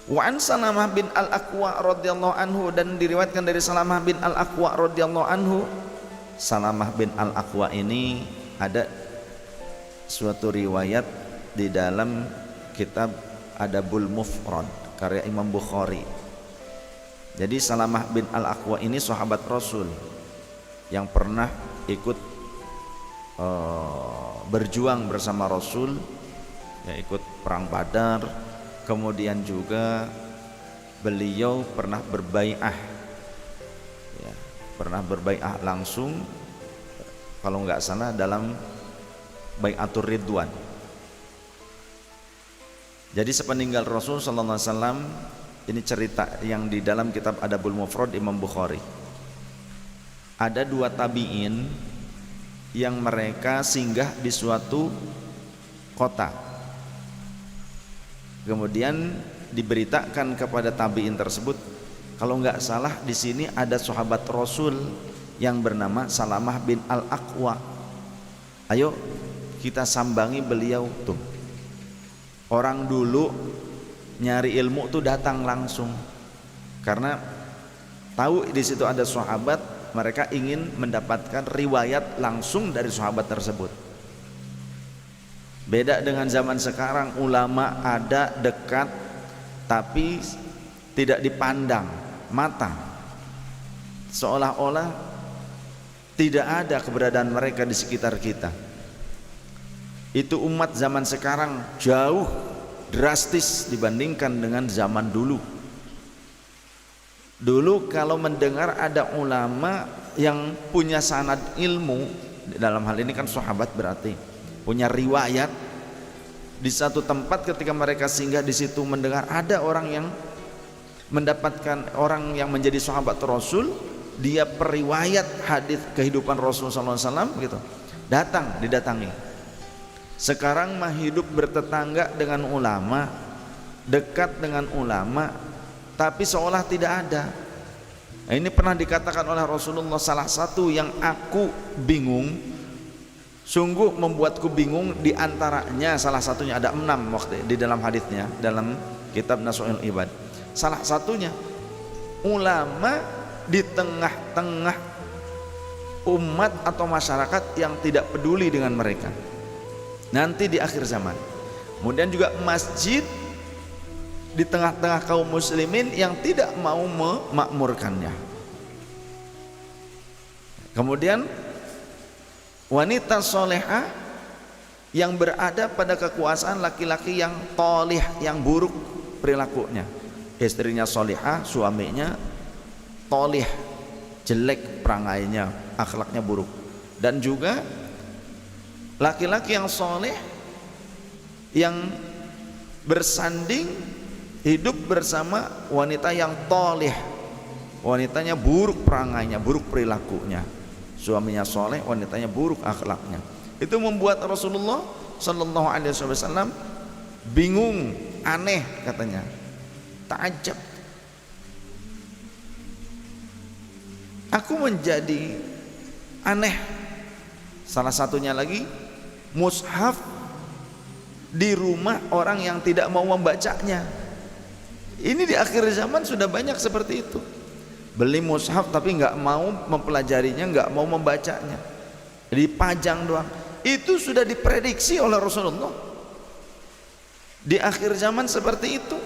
Wa an Salamah bin Al-Aqwa radhiyallahu anhu, dan diriwayatkan dari Salamah bin Al-Aqwa radhiyallahu anhu. Salamah bin Al-Aqwa ini ada suatu riwayat di dalam kitab Adabul Mufrad karya Imam Bukhari. Jadi Salamah bin Al-Aqwa ini sahabat Rasul yang pernah ikut berjuang bersama Rasul, ya, ikut perang Badar. Kemudian juga beliau pernah berbai'ah, ya, pernah berbai'ah langsung, kalau nggak salah dalam Bai'atur Ridwan. Jadi sepeninggal Rasul sallallahu alaihi wasallam, ini cerita yang di dalam kitab Adabul Mufrad Imam Bukhari. Ada dua tabi'in yang mereka singgah di suatu kota. Kemudian diberitakan kepada tabi'in tersebut, kalau nggak salah di sini ada sahabat Rasul yang bernama Salamah bin Al-Aqwa. Ayo kita sambangi beliau tuh. Orang dulu nyari ilmu tuh datang langsung, karena tahu di situ ada sahabat, mereka ingin mendapatkan riwayat langsung dari sahabat tersebut. Beda dengan zaman sekarang, ulama ada dekat tapi tidak dipandang mata, seolah-olah tidak ada keberadaan mereka di sekitar kita. Itu umat zaman sekarang jauh drastis dibandingkan dengan zaman dulu. Dulu kalau mendengar ada ulama yang punya sanad ilmu, dalam hal ini kan sahabat, berarti punya riwayat di satu tempat, ketika mereka singgah di situ mendengar ada orang yang mendapatkan, orang yang menjadi sahabat Rasul, dia periwayat hadis kehidupan Rasul sallallahu alaihi wasallam gitu, didatangi. Sekarang mah hidup bertetangga dengan ulama, dekat dengan ulama, tapi seolah tidak ada. Nah, ini pernah dikatakan oleh Rasulullah, salah satu yang aku bingung, sungguh membuatku bingung, di antaranya salah satunya ada 6 waktu di dalam hadisnya dalam kitab Nasuhul Ibad. Salah satunya ulama di tengah-tengah umat atau masyarakat yang tidak peduli dengan mereka nanti di akhir zaman. Kemudian juga masjid di tengah-tengah kaum muslimin yang tidak mau memakmurkannya. Kemudian wanita solehah yang berada pada kekuasaan laki-laki yang tolih, yang buruk perilakunya. Istrinya solehah, suaminya tolih, jelek perangainya, akhlaknya buruk. Dan juga laki-laki yang soleh yang bersanding hidup bersama wanita yang tolih, wanitanya buruk perangainya, buruk perilakunya. Suaminya soleh, wanitanya buruk akhlaknya. Itu membuat Rasulullah Sallallahu Alaihi Wasallam bingung, aneh katanya, ta'ajab. Aku menjadi aneh. Salah satunya lagi, mushaf di rumah orang yang tidak mau membacanya. Ini di akhir zaman sudah banyak seperti itu. Beli mushaf tapi nggak mau mempelajarinya, nggak mau membacanya, dipajang doang. Itu sudah diprediksi oleh Rasulullah di akhir zaman seperti itu.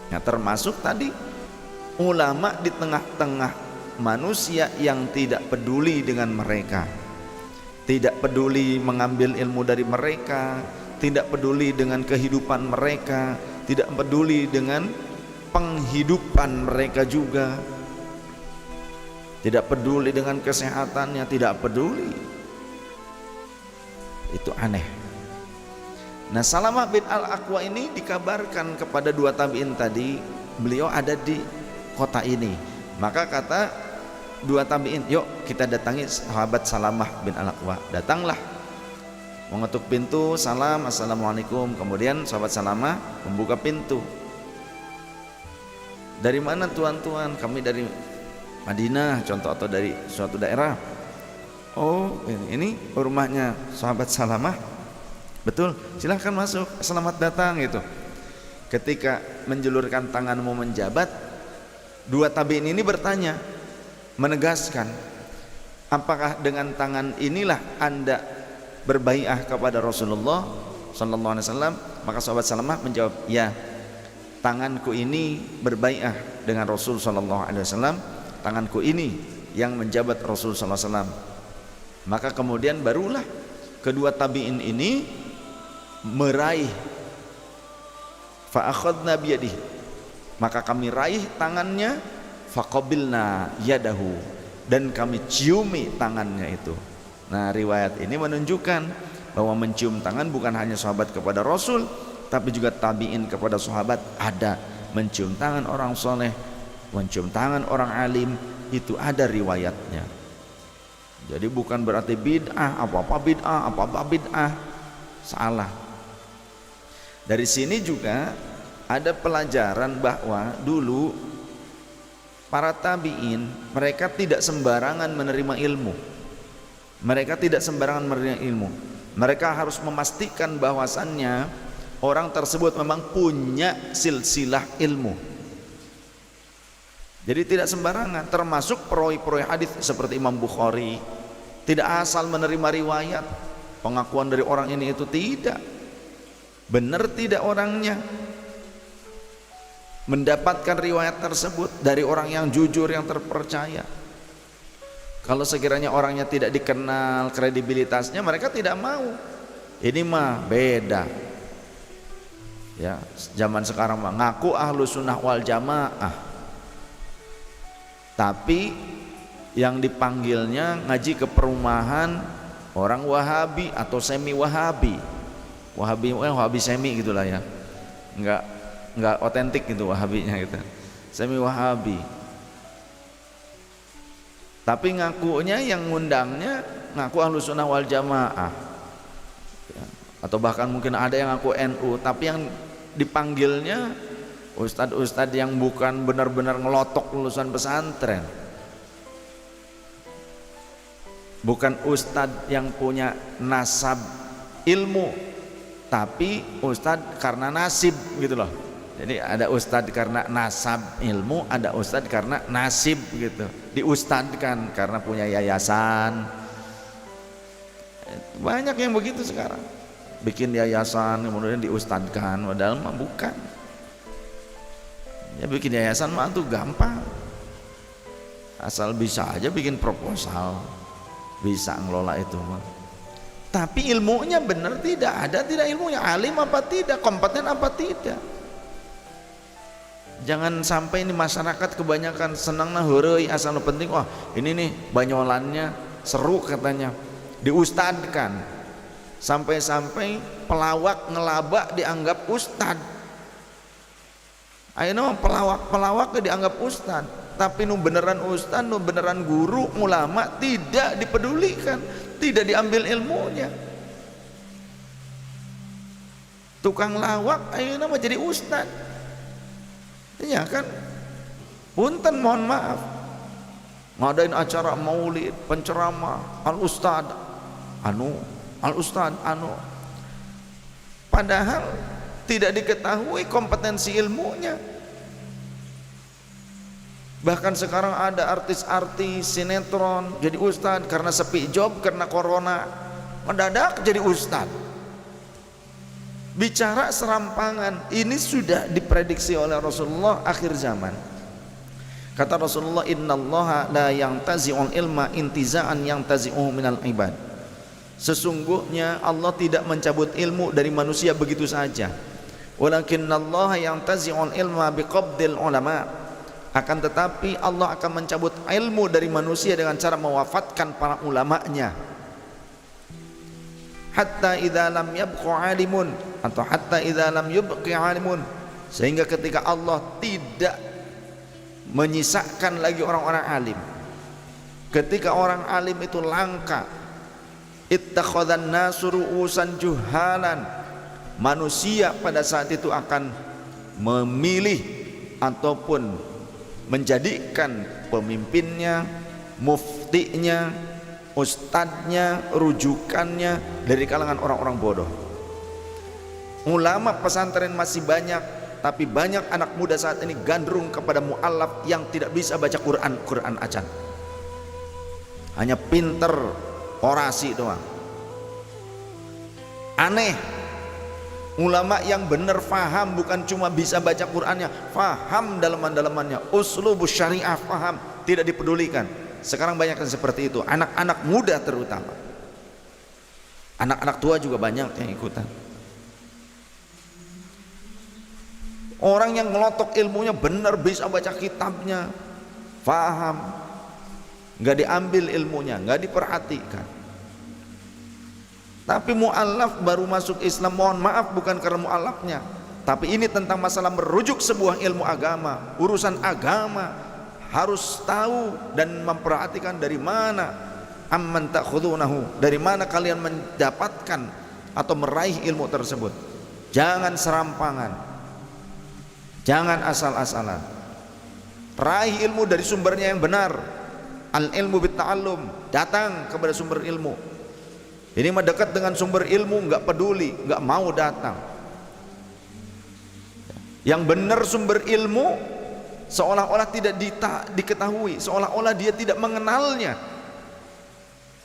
Nah, termasuk tadi ulama di tengah-tengah manusia yang tidak peduli dengan mereka, tidak peduli mengambil ilmu dari mereka, tidak peduli dengan kehidupan mereka, tidak peduli dengan penghidupan mereka juga, tidak peduli dengan kesehatannya, tidak peduli. Itu aneh. Nah, Salamah bin Al-Aqwa ini dikabarkan kepada dua tabi'in tadi, beliau ada di kota ini. Maka kata dua tabi'in, yuk kita datangi sahabat Salamah bin Al-Aqwa. Datanglah, mengetuk pintu, salam, assalamualaikum. Kemudian sahabat Salamah membuka pintu. Dari mana tuan-tuan? Kami dari Madinah contoh, atau dari suatu daerah. Oh, ini rumahnya sahabat Salamah. Betul, silahkan masuk, selamat datang gitu. ketika menjulurkan tanganmu menjabat, dua tabi'in ini bertanya, menegaskan, apakah dengan tangan inilah Anda berbai'ah kepada Rasulullah sallallahu alaihi wasallam? Maka sahabat Salamah menjawab, ya, tanganku ini berbai'ah dengan Rasul sallallahu alaihi wasallam, tanganku ini yang menjabat Rasul sallallahu alaihi wasallam. Maka kemudian barulah kedua tabi'in ini meraih, fa akhadna biyadihi, maka kami raih tangannya, faqabilna yadahu, dan kami ciumi tangannya itu. Nah, riwayat ini menunjukkan bahwa mencium tangan bukan hanya sahabat kepada Rasul, tapi juga tabi'in kepada sahabat ada. Mencium tangan orang soleh, mencium tangan orang alim, itu ada riwayatnya. Jadi bukan berarti bid'ah, apa-apa bid'ah, apa-apa bid'ah, salah. Dari sini juga ada pelajaran bahwa dulu para tabi'in mereka tidak sembarangan menerima ilmu. Mereka tidak sembarangan menerima ilmu. Mereka harus memastikan bahwasannya orang tersebut memang punya silsilah ilmu. Jadi tidak sembarangan, termasuk perawi-perawi hadis seperti Imam Bukhari, tidak asal menerima riwayat, pengakuan dari orang ini itu tidak. Benar tidak orangnya, mendapatkan riwayat tersebut dari orang yang jujur, yang terpercaya. Kalau sekiranya orangnya tidak dikenal kredibilitasnya, mereka tidak mau. Ini mah beda ya, zaman sekarang mah ngaku ahlu sunnah wal jamaah, tapi yang dipanggilnya ngaji ke perumahan orang Wahabi atau semi Wahabi, Wahabi semi gitulah ya, nggak otentik gitu Wahabinya gitu, semi Wahabi. Tapi ngakunya, yang ngundangnya ngaku ahlu sunnah wal jamaah ya. Atau bahkan mungkin ada yang ngaku NU, tapi yang dipanggilnya ustadz-ustadz yang bukan benar-benar ngelotok lulusan pesantren, bukan ustadz yang punya nasab ilmu, tapi ustadz karena nasib gitu loh. Jadi ada ustadz karena nasab ilmu, ada ustadz karena nasib gitu, diustadkan karena punya yayasan. Banyak yang begitu sekarang, bikin yayasan kemudian diustadkan, padahal mah bukan. Ya bikin yayasan mah tuh gampang, asal bisa aja bikin proposal, bisa ngelola itu mah. Tapi ilmunya benar tidak ada, tidak ilmunya, alim apa tidak, kompeten apa tidak. Jangan sampai ini masyarakat kebanyakan senang nah hurui asal penting, wah ini nih banyolannya seru katanya, diustadkan, sampai-sampai pelawak ngelabak dianggap ustad. Ayeuna pelawak dianggap ustad, tapi nu beneran ustad, nu beneran guru, ulama tidak dipedulikan, tidak diambil ilmunya. Tukang lawak ayeuna mah jadi ustad. Iya kan, punten mohon maaf, ngadain acara maulid, penceramah, al ustad anu, padahal tidak diketahui kompetensi ilmunya. Bahkan sekarang ada artis-artis sinetron jadi ustad karena sepi job, karena corona mendadak jadi ustad. Bicara serampangan, ini sudah diprediksi oleh Rasulullah akhir zaman. Kata Rasulullah, innallaha la yantazi'ul ilma intiza'an yantazi'uhu minal ibad. Sesungguhnya Allah tidak mencabut ilmu dari manusia begitu saja. Walakinnallaha yantazi'ul ilma biqabdil ulama. Akan tetapi Allah akan mencabut ilmu dari manusia dengan cara mewafatkan para ulamanya. Hatta idza lam yabqa alimun, atau hatta idza lam yubqi alimun, sehingga ketika Allah tidak menyisakan lagi orang-orang alim, ketika orang alim itu langka, ittakhadhan nasu ru'usan juhalan, manusia pada saat itu akan memilih ataupun menjadikan pemimpinnya, muftinya, ustadznya, rujukannya dari kalangan orang-orang bodoh. Ulama pesantren masih banyak, tapi banyak anak muda saat ini gandrung kepada mu'allaf yang tidak bisa baca Quran acan, hanya pinter orasi doang. Aneh, ulama yang benar faham, bukan cuma bisa baca Qurannya, faham dalaman-dalamannya, uslubus syariah faham, tidak dipedulikan. Sekarang banyak yang seperti itu, anak-anak muda terutama. Anak-anak tua juga banyak yang ikutan. Orang yang ngelotok ilmunya benar, bisa baca kitabnya, faham, nggak diambil ilmunya, nggak diperhatikan. Tapi mu'allaf baru masuk Islam, mohon maaf bukan karena mu'allafnya, tapi ini tentang masalah merujuk sebuah ilmu agama, urusan agama, harus tahu dan memperhatikan dari mana amman ta'khudunahu, dari mana kalian mendapatkan atau meraih ilmu tersebut. Jangan serampangan, jangan asal-asalan, raih ilmu dari sumbernya yang benar. Al ilmu bitta'allum, datang kepada sumber ilmu. Ini mah dekat dengan sumber ilmu, nggak peduli, nggak mau datang. Yang benar sumber ilmu seolah-olah tidak diketahui, seolah-olah dia tidak mengenalnya.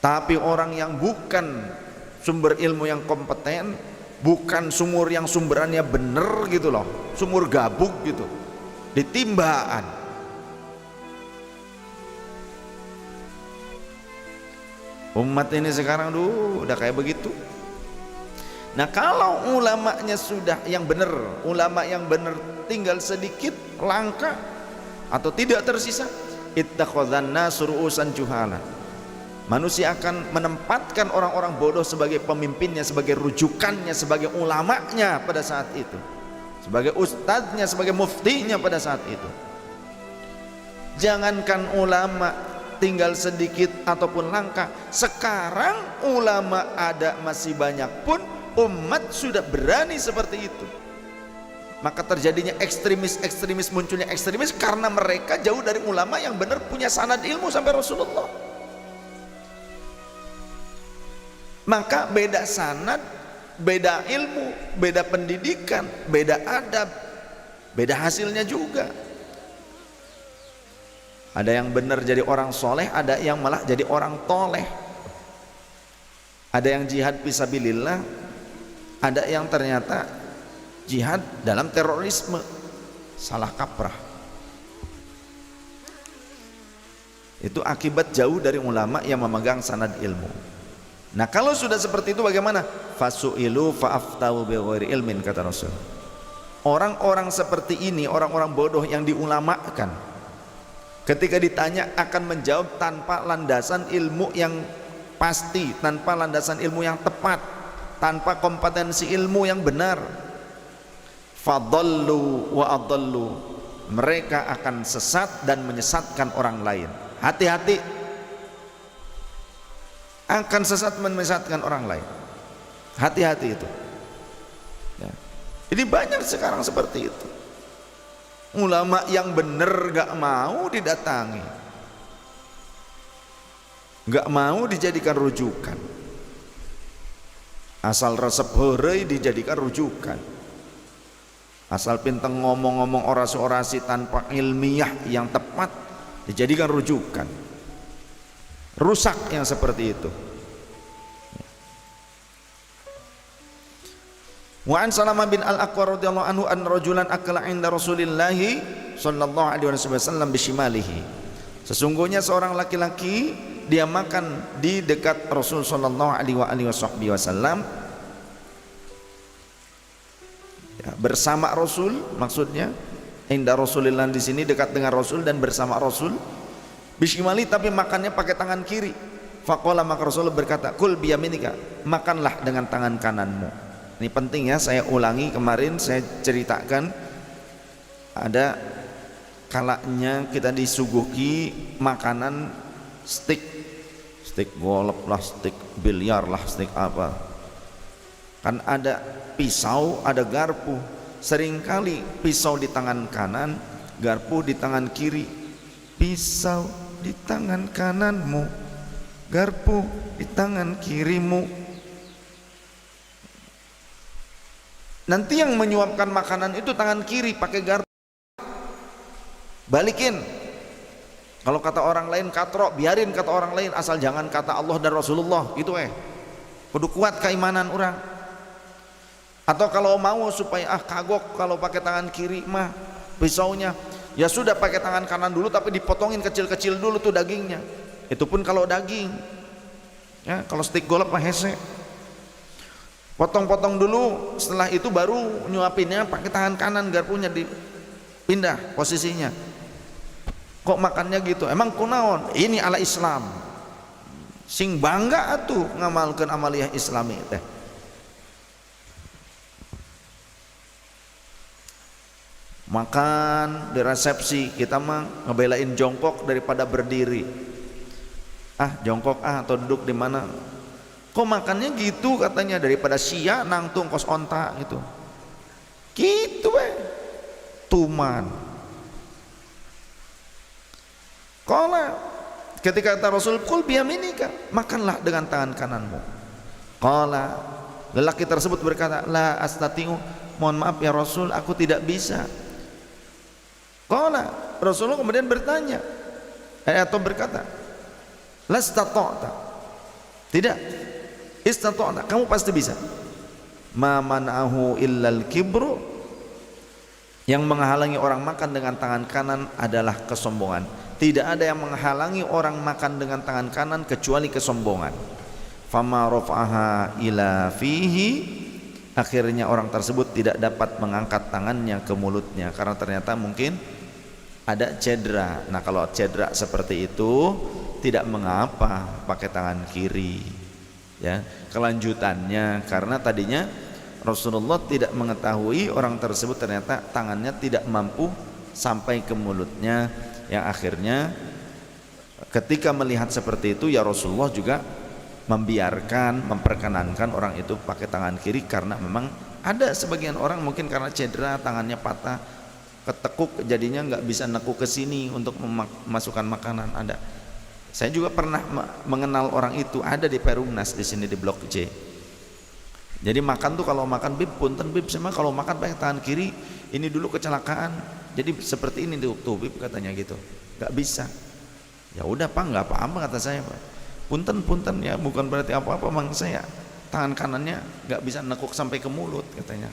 Tapi orang yang bukan sumber ilmu yang kompeten, bukan sumur yang sumberannya benar gitu loh, sumur gabuk gitu, ditimbaan. Umat ini sekarang udah kayak begitu. Nah, kalau ulamanya sudah yang benar, ulama yang benar tinggal sedikit, langka atau tidak tersisa, ittakhadhan nasu ru'usan juhala. Manusia akan menempatkan orang-orang bodoh sebagai pemimpinnya, sebagai rujukannya, sebagai ulamanya pada saat itu, sebagai ustadznya, sebagai muftinya pada saat itu. Jangankan ulama tinggal sedikit ataupun langka, sekarang ulama ada masih banyak pun umat sudah berani seperti itu. Maka terjadinya ekstremis, munculnya ekstremis karena mereka jauh dari ulama yang benar punya sanad ilmu sampai Rasulullah. Maka beda sanad, beda ilmu, beda pendidikan, beda adab, beda hasilnya juga. Ada yang benar jadi orang soleh, ada yang malah jadi orang toleh. Ada yang jihad fisabilillah, ada yang ternyata jihad dalam terorisme, salah kaprah. Itu akibat jauh dari ulama yang memegang sanad ilmu. Nah, kalau sudah seperti itu bagaimana? Fasu'ilu fa'aftau bighairi ilmin, kata Rasul. Orang-orang seperti ini, orang-orang bodoh yang diulamakan, ketika ditanya akan menjawab tanpa landasan ilmu yang pasti, tanpa landasan ilmu yang tepat, tanpa kompetensi ilmu yang benar. Fadallu wa adallu, mereka akan sesat dan menyesatkan orang lain. Hati-hati, akan sesat menyesatkan orang lain. Hati-hati itu ya. Jadi banyak sekarang seperti itu. Ulama yang benar gak mau didatangi, gak mau dijadikan rujukan, asal resep hore dijadikan rujukan, asal pinteng ngomong-ngomong orasi-orasi tanpa ilmiah yang tepat dijadikan rujukan. Rusak yang seperti itu. Wa an Salamah bin Al-Aqwa radhiyallahu anhu an rajulan akala 'inda Rasulillah sallallahu alaihi wasallam bishimalihi. Sesungguhnya seorang laki-laki dia makan di dekat Rasul sallallahu alaihi wasallam, ya, bersama Rasul, maksudnya inda Rasulillah di sini dekat dengan Rasul dan bersama Rasul. Bishimali, tapi makannya pakai tangan kiri. Faqala, maka Rasul berkata, kul biyaminika, makanlah dengan tangan kananmu. Ini penting ya, saya ulangi, kemarin saya ceritakan ada kalanya kita disuguhi makanan stik golf lah, stik biliar lah, stik apa, kan ada pisau, ada garpu. Seringkali pisau di tangan kanan, garpu di tangan kiri. Pisau di tangan kananmu, garpu di tangan kirimu. Nanti yang menyuapkan makanan itu tangan kiri pakai garpu, balikin. Kalau kata orang lain katrok, biarin kata orang lain, asal jangan kata Allah dan Rasulullah gitu. Kudu kuat keimanan orang. Atau kalau mau supaya kagok kalau pakai tangan kiri mah pisaunya, ya sudah pakai tangan kanan dulu tapi dipotongin kecil-kecil dulu tuh dagingnya. Itu pun kalau daging. Ya, kalau steak golep mah hese. Potong-potong dulu, setelah itu baru nyuapinnya pakai tangan kanan, garpunya dipindah posisinya. Kok makannya gitu? Emang kunaon? Ini ala Islam. Sing bangga atuh ngamalkeun amaliyah Islami teh. Makan di resepsi kita mah ngebelain jongkok daripada berdiri. Jongkok atau duduk di mana? Kok makannya gitu katanya, daripada sia nangtung kos onta gitu. Gitu tuman. Qala, ketika kata Rasul, kul biyaminika, makanlah dengan tangan kananmu. Qala, lelaki tersebut berkata, la astati'u, mohon maaf ya Rasul, aku tidak bisa. Qala, Rasulullah kemudian bertanya atau berkata, lastata'ta, tidak, istata'ta, kamu pasti bisa. Ma man'ahu illal kibru, yang menghalangi orang makan dengan tangan kanan adalah kesombongan. Tidak ada yang menghalangi orang makan dengan tangan kanan kecuali kesombongan. Fama rafa'aha ila fihi, akhirnya orang tersebut tidak dapat mengangkat tangannya ke mulutnya karena ternyata mungkin ada cedera. Nah, kalau cedera seperti itu tidak mengapa pakai tangan kiri. Ya, kelanjutannya karena tadinya Rasulullah tidak mengetahui orang tersebut ternyata tangannya tidak mampu sampai ke mulutnya. Yang akhirnya ketika melihat seperti itu ya Rasulullah juga membiarkan, memperkenankan orang itu pakai tangan kiri karena memang ada sebagian orang mungkin karena cedera tangannya patah, ketekuk jadinya nggak bisa nekuk ke sini untuk memasukkan makanan. Ada. Saya juga pernah mengenal orang itu, ada di Perumnas di sini di Blok C. Jadi makan tuh kalau makan bib punten bib sama kalau makan pakai tangan kiri ini dulu kecelakaan. Jadi seperti ini tuh bib katanya gitu. Gak bisa. Ya udah Pak, nggak apa-apa kata saya Pak. Punten ya bukan berarti apa-apa, memang saya tangan kanannya nggak bisa nekuk sampai ke mulut katanya.